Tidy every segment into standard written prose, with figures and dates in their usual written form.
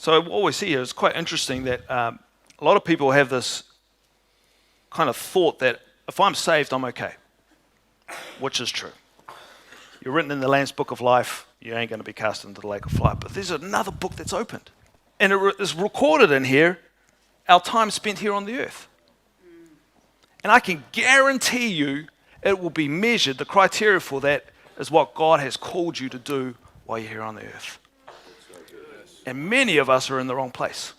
So what we see here is quite interesting that a lot of people have this kind of thought that if I'm saved, I'm okay, which is true. You're written in the Lamb's Book of Life, you ain't going to be cast into the lake of fire. But there's another book that's opened. And it is recorded in here, our time spent here on the earth. And I can guarantee you it will be measured, the criteria for that is what God has called you to do while you're here on the earth. And many of us are in the wrong place.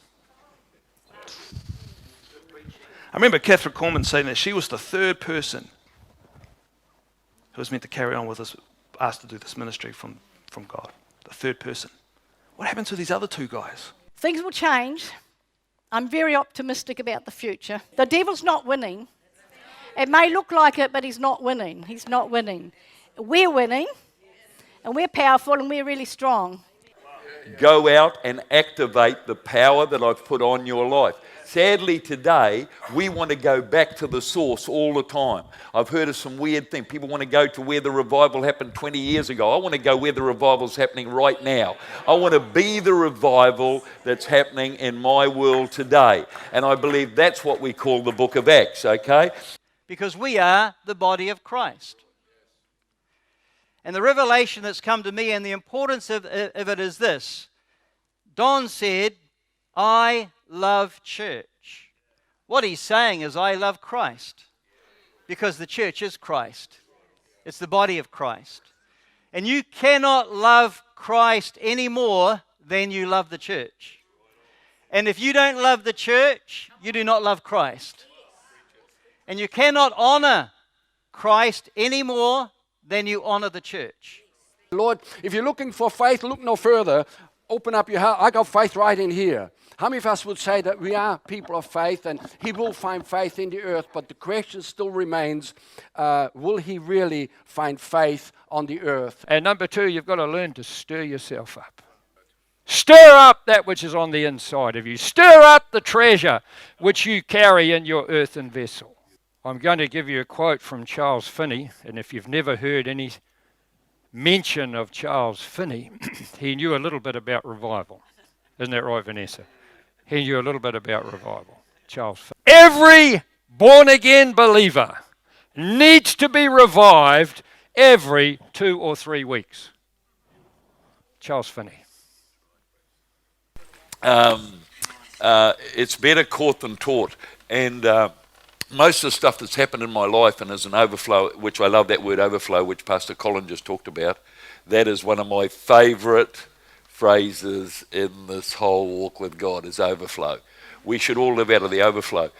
I remember Catherine Coleman saying that she was the third person who was meant to carry on with this, asked to do this ministry from God. The third person. What happened to these other two guys? Things will change. I'm very optimistic about the future. The devil's not winning. It may look like it, but he's not winning. He's not winning. We're winning, and we're powerful, and we're really strong. Go out and activate the power that I've put on your life. Sadly, today, we want to go back to the source all the time. I've heard of some weird things. People want to go to where the revival happened 20 years ago. I want to go where the revival's happening right now. I want to be the revival that's happening in my world today. And I believe that's what we call the book of Acts, okay? Because we are the body of Christ. And the revelation that's come to me and the importance of it is this. Don said, I love church. What he's saying is, I love Christ. Because the church is Christ. It's the body of Christ. And you cannot love Christ any more than you love the church. And if you don't love the church, you do not love Christ. And you cannot honor Christ any more than you honor the church. Lord, if you're looking for faith, look no further. Open up your heart. I got faith right in here. How many of us would say that we are people of faith and he will find faith in the earth, but the question still remains, will he really find faith on the earth? And number two, you've got to learn to stir yourself up. Stir up that which is on the inside of you. Stir up the treasure which you carry in your earthen vessel. I'm going to give you a quote from Charles Finney, and if you've never heard any mention of Charles Finney, he knew a little bit about revival. Isn't that right, Vanessa? He knew a little bit about revival. Charles Finney. Every born-again believer needs to be revived every 2 or 3 weeks. Charles Finney. It's better caught than taught. And most of the stuff that's happened in my life and as an overflow, which I love that word overflow, which Pastor Colin just talked about, that is one of my favourite phrases in this whole walk with God is overflow. We should all live out of the overflow.